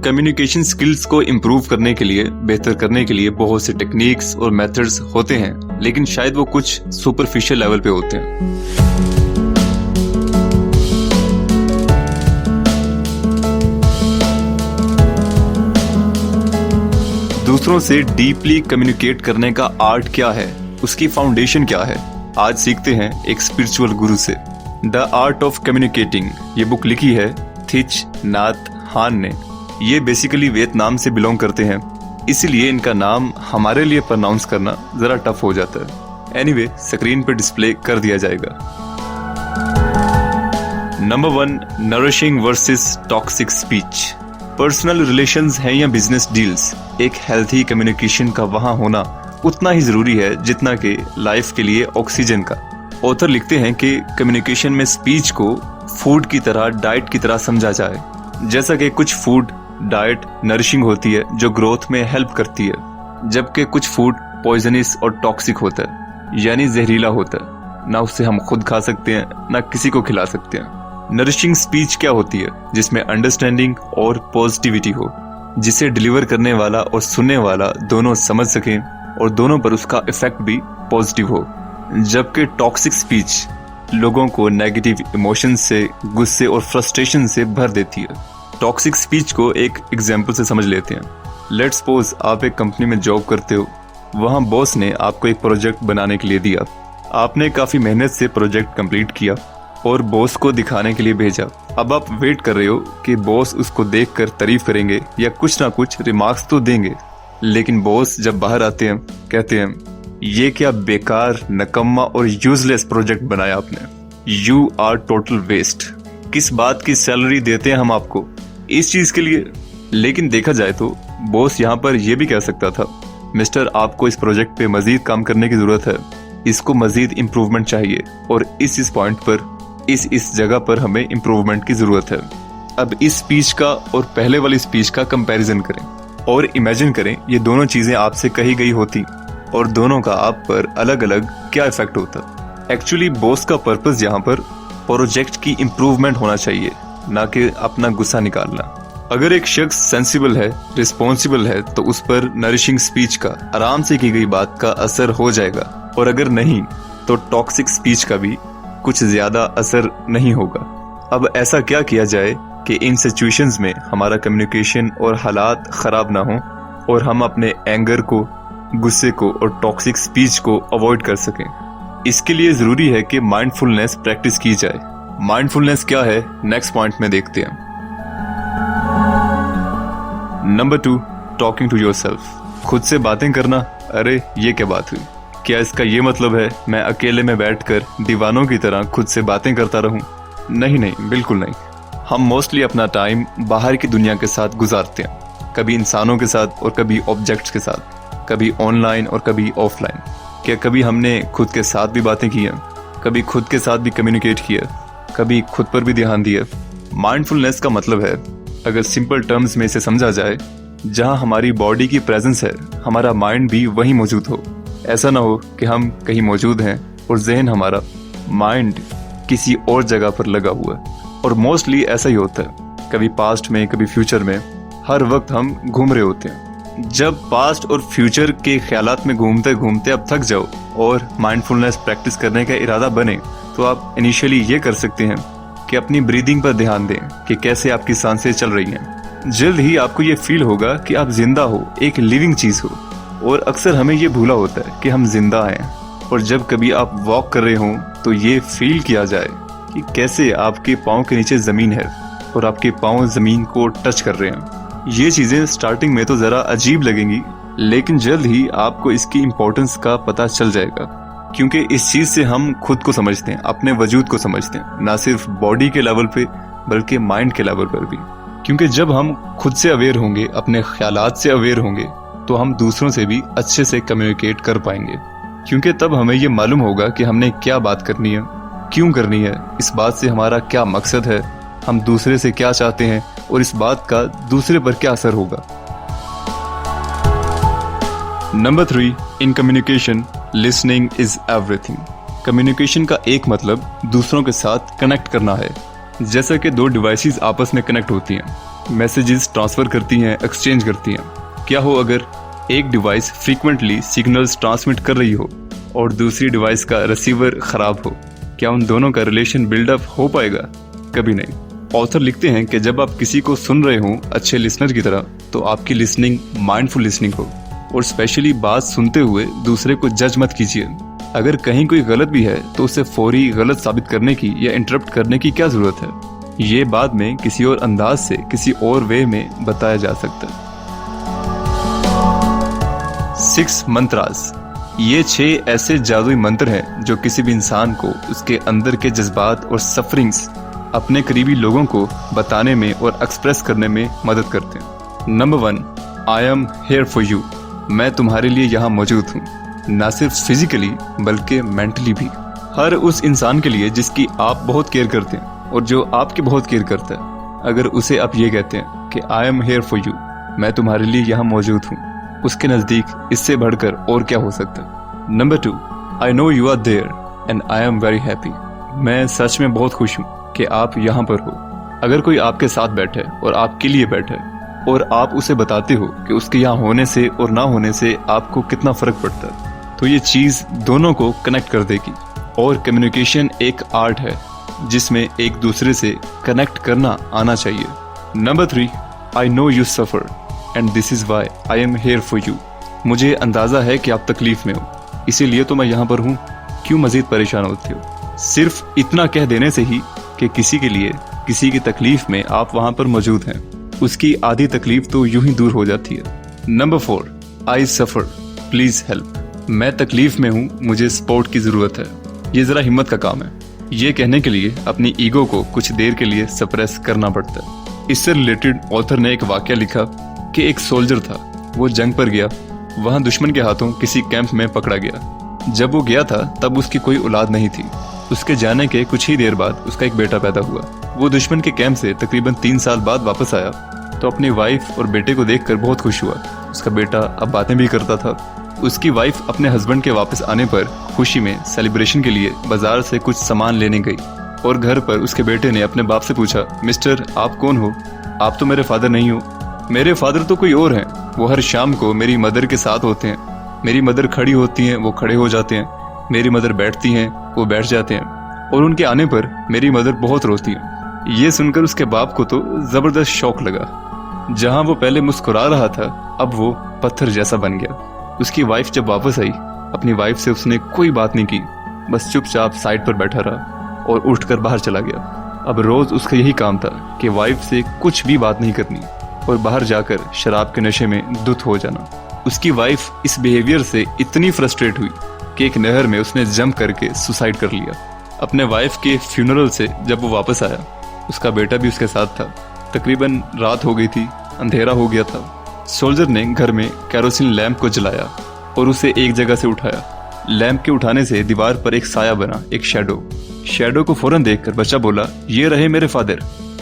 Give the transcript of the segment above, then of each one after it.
Communication skills को improve करने के लिए, बेहतर करने के लिए बहुत से टेक्निक्स और मेथड्स होते हैं, लेकिन शायद वो कुछ सुपरफिशियल लेवल पे होते हैं। दूसरों से डीपली कम्युनिकेट करने का आर्ट क्या है, उसकी फाउंडेशन क्या है, आज सीखते हैं एक स्पिरिचुअल गुरु से। द आर्ट ऑफ कम्युनिकेटिंग ये बुक लिखी है थिच नाथ हान ने। ये बेसिकली वियतनाम से बिलोंग करते हैं, इसीलिए इनका नाम हमारे लिए प्रोनाउंस करना जरा टफ हो जाता है। एनीवे, स्क्रीन पर डिस्प्ले कर दिया जाएगा। Number 1, nourishing versus toxic speech. Personal relations हैं या बिजनेस डील्स, एक हेल्थी कम्युनिकेशन का वहां होना उतना ही जरूरी है जितना कि लाइफ के लिए ऑक्सीजन का। ऑथर लिखते हैं कि कम्युनिकेशन में स्पीच को फूड की तरह, डाइट की तरह समझा जाए। जैसा कि कुछ फूड डाइट नरिशिंग होती है जो ग्रोथ में हेल्प करती है, जबकि कुछ फूड पॉइजनस और टॉक्सिक होता है, यानी जहरीला होता है। ना उससे हम खुद खा सकते हैं, ना किसी को खिला सकते हैं। नरिशिंग स्पीच क्या होती है? जिसमें अंडरस्टैंडिंग और पॉजिटिविटी हो, जिसे डिलीवर करने वाला और सुनने वाला दोनों समझ सकें और दोनों पर उसका इफेक्ट भी पॉजिटिव हो। जबकि टॉक्सिक स्पीच लोगों को नेगेटिव इमोशंस से, गुस्से और फ्रस्ट्रेशन से भर देती है। टॉक्सिक स्पीच को एक एग्जाम्पल से समझ लेते हैं। लेट्स सपोज आप एक कंपनी में जॉब करते हो, वहाँ बॉस ने आपको एक प्रोजेक्ट बनाने के लिए दिया। आपने काफ़ी मेहनत से प्रोजेक्ट कंप्लीट किया और बॉस को दिखाने के लिए भेजा। अब आप वेट कर रहे हो कि बॉस उसको देखकर तारीफ करेंगे या कुछ ना कुछ रिमार्क्स तो देंगे, लेकिन बॉस जब बाहर आते हैं कहते हैं, ये क्या बेकार, नकम्मा और यूजलेस प्रोजेक्ट बनाया आपने, यू आर टोटल वेस्ट। किस बात की सैलरी देते हैं हम आपको इस चीज के लिए? लेकिन देखा जाए तो बॉस यहाँ पर यह भी कह सकता था, मिस्टर आपको इस प्रोजेक्ट पे मजीद काम करने की जरूरत है, इसको मजीद इम्प्रूवमेंट चाहिए और इस पॉइंट पर, इस जगह पर हमें इम्प्रूवमेंट की जरूरत है। अब इस स्पीच का और पहले वाली स्पीच का कंपैरिजन करें और इमेजिन करें ये दोनों चीजें आपसे कही गई होती और दोनों का आप पर अलग अलग क्या इफेक्ट होता। एक्चुअली बॉस का पर्पस यहाँ पर प्रोजेक्ट की इम्प्रूवमेंट होना चाहिए, ना कि अपना गुस्सा निकालना। अगर एक शख्स सेंसिबल है, रिस्पॉन्सिबल है, तो उस पर नरिशिंग स्पीच का, आराम से की गई बात का असर हो जाएगा, और अगर नहीं तो टॉक्सिक स्पीच का भी कुछ ज्यादा असर नहीं होगा। अब ऐसा क्या किया जाए कि इन सिचुएशंस में हमारा कम्युनिकेशन और हालात खराब ना हो और हम अपने एंगर को, गुस्से को और टॉक्सिक स्पीच को अवॉइड कर सकें? इसके लिए जरूरी है कि माइंडफुलनेस प्रैक्टिस की जाए। माइंडफुलनेस क्या है, नेक्स्ट पॉइंट में देखते हैं। Number 2, talking to yourself. खुद से बातें करना। अरे ये क्या बात हुई? क्या इसका ये मतलब है मैं अकेले में बैठकर दीवानों की तरह खुद से बातें करता रहूं? नहीं, बिल्कुल नहीं। हम मोस्टली अपना टाइम बाहर की दुनिया के साथ गुजारते हैं, कभी इंसानों के साथ और कभी ऑब्जेक्ट्स के साथ, कभी ऑनलाइन और कभी ऑफलाइन। क्या कभी हमने खुद के साथ भी बातें की हैं? कभी खुद के साथ भी कम्युनिकेट किया? कभी खुद पर भी ध्यान दिया? माइंडफुलनेस का मतलब है, अगर सिंपल टर्म्स में इसे समझा जाए, जहां हमारी बॉडी की प्रेजेंस है, हमारा माइंड भी वहीं मौजूद हो। ऐसा ना हो कि हम कहीं मौजूद हैं और जहन, हमारा माइंड किसी और जगह पर लगा हुआ है। और मोस्टली ऐसा ही होता है, कभी पास्ट में, कभी फ्यूचर में, हर वक्त हम घूम रहे होते हैं। जब पास्ट और फ्यूचर के ख्यालात में घूमते घूमते आप थक जाओ और माइंडफुलनेस प्रैक्टिस करने का इरादा बने, तो आप इनिशियली ये कर सकते हैं कि अपनी ब्रीदिंग पर ध्यान दें कि कैसे आपकी सांसें चल रही हैं। जल्द ही आपको ये फील होगा कि आप जिंदा हो, एक लिविंग चीज हो। और अक्सर हमें ये भूला होता है कि हम जिंदा हैं। और जब कभी आप वॉक कर रहे हों तो ये फील किया जाए कि कैसे आपके पाँव के नीचे जमीन है और आपके पाँव जमीन को टच कर रहे हैं। ये चीजें स्टार्टिंग में तो जरा अजीब लगेंगी, लेकिन जल्द ही आपको इसकी इम्पोर्टेंस का पता चल जाएगा, क्योंकि इस चीज से हम खुद को समझते हैं, अपने वजूद को समझते हैं, ना सिर्फ बॉडी के लेवल पे बल्कि माइंड के लेवल पर भी। क्योंकि जब हम खुद से अवेयर होंगे, अपने ख्यालात से अवेयर होंगे, तो हम दूसरों से भी अच्छे से कम्युनिकेट कर पाएंगे। क्योंकि तब हमें ये मालूम होगा कि हमने क्या बात करनी है, क्यों करनी है, इस बात से हमारा क्या मकसद है, हम दूसरे से क्या चाहते हैं और इस बात का दूसरे पर क्या असर होगा। Number 3, in communication listening is everything. Communication का एक मतलब दूसरों के साथ कनेक्ट करना है। जैसा कि दो डिवाइसेस आपस में कनेक्ट होती हैं, मैसेजेस ट्रांसफ़र करती हैं, एक्सचेंज करती हैं। क्या हो अगर एक डिवाइस फ्रीक्वेंटली सिग्नल्स ट्रांसमिट कर रही हो और दूसरी डिवाइस का रिसीवर ख़राब हो? क्या उन दोनों का रिलेशन बिल्डअप हो पाएगा? कभी नहीं। ऑथर लिखते हैं कि जब आप किसी को सुन रहे हों अच्छे लिसनर की तरह, तो आपकी लिसनिंग माइंडफुल लिसनिंग हो। और स्पेशली बात सुनते हुए दूसरे को जज मत कीजिए। अगर कहीं कोई गलत भी है तो उसे फौरी गलत साबित करने की या इंटरप्ट करने की क्या ज़रूरत है? ये बाद में किसी और अंदाज से, किसी और वे में बताया जा सकता है। 6 मंत्रास। ये 6 ऐसे जादुई मंत्र हैं जो किसी भी इंसान को उसके अंदर के जज्बात और सफरिंग्स अपने करीबी लोगों को बताने में और एक्सप्रेस करने में मदद करते हैं। Number 1, I am here for you. मैं तुम्हारे लिए यहाँ मौजूद हूँ, ना सिर्फ फिजिकली बल्कि मेंटली भी। हर उस इंसान के लिए जिसकी आप बहुत केयर करते हैं और जो आपकी बहुत केयर करता है, अगर उसे आप ये कहते हैं कि I am here for you, मैं तुम्हारे लिए यहाँ मौजूद हूँ, उसके नज़दीक इससे बढ़कर और क्या हो सकता है। Number 2, I know you are there and I am very happy. मैं सच में बहुत खुश हूँ कि आप यहाँ पर हो। अगर कोई आपके साथ बैठे और आपके लिए बैठे और आप उसे बताते हो कि उसके यहाँ होने से और ना होने से आपको कितना फ़र्क पड़ता है, तो ये चीज़ दोनों को कनेक्ट कर देगी। और कम्युनिकेशन एक आर्ट है जिसमें एक दूसरे से कनेक्ट करना आना चाहिए। Number 3, I know you suffer and this is why I am here for you. मुझे अंदाज़ा है कि आप तकलीफ़ में हो, इसीलिए तो मैं यहाँ पर हूँ। क्यों मज़ीद परेशान होते हो? सिर्फ इतना कह देने से ही कि किसी के लिए, किसी की तकलीफ़ में आप वहाँ पर मौजूद हैं, उसकी आधी तकलीफ़ तो यूं ही दूर हो जाती है। Number 4, I suffer please help. मैं तकलीफ़ में हूँ, मुझे सपोर्ट की ज़रूरत है। ये ज़रा हिम्मत का काम है। ये कहने के लिए अपनी ईगो को कुछ देर के लिए सप्रेस करना पड़ता है। इससे रिलेटेड ऑथर ने एक वाक़या लिखा कि एक सोल्जर था, वो जंग पर गया, वहाँ दुश्मन के हाथों किसी कैंप में पकड़ा गया। जब वो गया था तब उसकी कोई औलाद नहीं थी। उसके जाने के कुछ ही देर बाद उसका एक बेटा पैदा हुआ। वो दुश्मन के कैंप से तकरीबन 3 साल बाद वापस आया तो अपनी वाइफ और बेटे को देखकर बहुत खुश हुआ। उसका बेटा अब बातें भी करता था। उसकी वाइफ अपने हस्बैंड के वापस आने पर खुशी में सेलिब्रेशन के लिए बाजार से कुछ सामान लेने गई और घर पर उसके बेटे ने अपने बाप से पूछा, मिस्टर आप कौन हो? आप तो मेरे फादर नहीं हो। मेरे फादर तो कोई और हैं, वो हर शाम को मेरी मदर के साथ होते हैं। मेरी मदर खड़ी होती हैं, वो खड़े हो जाते हैं। मेरी मदर बैठती हैं, वो बैठ जाते हैं। और उनके आने पर मेरी मदर बहुत रोती है। ये सुनकर उसके बाप को तो ज़बरदस्त शौक लगा। जहाँ वो पहले मुस्कुरा रहा था, अब वो पत्थर जैसा बन गया। उसकी वाइफ जब वापस आई, अपनी वाइफ से उसने कोई बात नहीं की, बस चुपचाप साइड पर बैठा रहा और उठकर बाहर चला गया। अब रोज़ उसका यही काम था कि वाइफ से कुछ भी बात नहीं करनी और बाहर जाकर शराब के नशे में धुत हो जाना। उसकी वाइफ इस बिहेवियर से इतनी फ्रस्ट्रेट हुई कि एक नहर में उसने जंप करके सुसाइड कर लिया। अपने वाइफ के फ्यूनरल से जब वो वापस आया, उसका बेटा भी उसके साथ था। तकरीबन रात हो गई थी, अंधेरा हो गया था। सोल्जर ने घर में कैरोसिन लैंप को जलाया और उसे एक जगह से उठाया। लैंप के उठाने से दीवार पर एक साया बना, एक शैडो को फौरन देखकर बच्चा बोला, ये रहे मेरे फादर।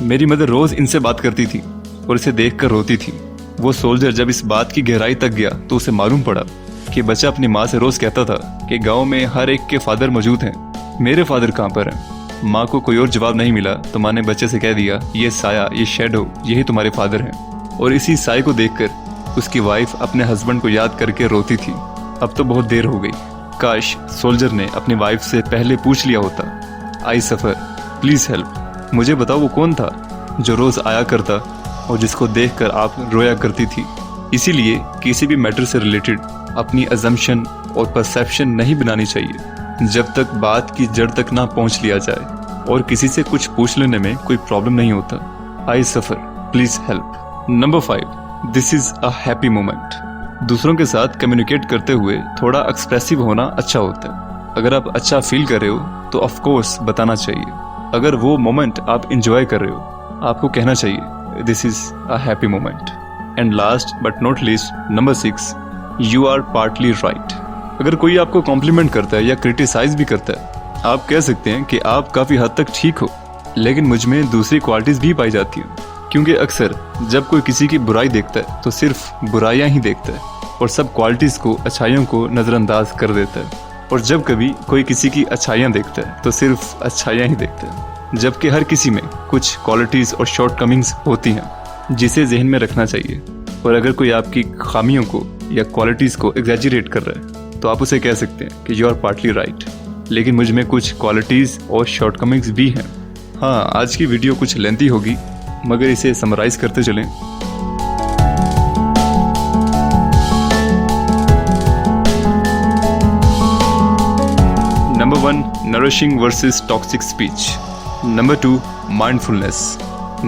मेरी मदर रोज इनसे बात करती थी और इसे देखकर रोती थी। वो सोल्जर जब इस बात की गहराई तक गया तो उसे मालूम पड़ा कि बच्चा अपनी माँ से रोज कहता था कि गांव में हर एक के फादर मौजूद हैं, मेरे फादर कहाँ पर हैं। माँ को कोई और जवाब नहीं मिला तो माँ ने बच्चे से कह दिया, ये साया, ये शैडो, यही तुम्हारे फादर हैं। और इसी साय को देखकर उसकी वाइफ अपने हस्बैंड को याद करके रोती थी। अब तो बहुत देर हो गई। काश सोल्जर ने अपनी वाइफ से पहले पूछ लिया होता, आई सफ़र प्लीज़ हेल्प। मुझे बताओ वो कौन था जो रोज़ आया करता और जिसको देखकर आप रोया करती थी। इसीलिए किसी भी मैटर से रिलेटेड अपनी अजम्पशन और परसेप्शन नहीं बनानी चाहिए जब तक बात की जड़ तक ना पहुंच लिया जाए। और किसी से कुछ पूछ लेने में कोई प्रॉब्लम नहीं होता। I suffer please help. Number 5, this is a happy moment. दूसरों के साथ कम्युनिकेट करते हुए थोड़ा एक्सप्रेसिव होना अच्छा होता है। अगर आप अच्छा फील कर रहे हो तो ऑफ कोर्स बताना चाहिए। अगर वो मोमेंट आप इंजॉय कर रहे हो, आपको कहना चाहिए this is a happy moment. And last but not least, number 6, you are partly right. अगर कोई आपको कॉम्प्लीमेंट करता है या क्रिटिसाइज भी करता है, आप कह सकते हैं कि आप काफ़ी हद तक ठीक हो, लेकिन मुझ में दूसरी क्वालिटीज़ भी पाई जाती हैं। क्योंकि अक्सर जब कोई किसी की बुराई देखता है तो सिर्फ बुराइयां ही देखता है और सब क्वालिटीज़ को, अच्छाइयों को नज़रअंदाज कर देता है। और जब कभी कोई किसी की अच्छाइयां देखता है तो सिर्फ अच्छाइयां ही देखता है, जबकि हर किसी में कुछ क्वालिटीज़ और शॉर्टकमिंग्स होती हैं। जिसे जहन में रखना चाहिए। और अगर कोई आपकी खामियों को या क्वालिटीज़ को एग्जैजरेट कर रहा है तो आप उसे कह सकते हैं कि यू आर पार्टली राइट, लेकिन मुझ में कुछ क्वालिटीज़ और शॉर्टकमिंग्स भी हैं। हाँ, आज की वीडियो कुछ लेंथी होगी, मगर इसे समराइज करते चलें। Number 1, nourishing versus toxic speech. Number 2, mindfulness.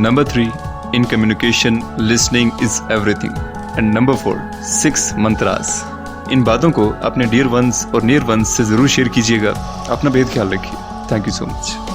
Number 3, in communication, listening is everything. And number 4, 6 mantras. इन बातों को अपने डियर वंस और नियर वंस से ज़रूर शेयर कीजिएगा। अपना बेहद ख्याल रखिए। Thank you so much.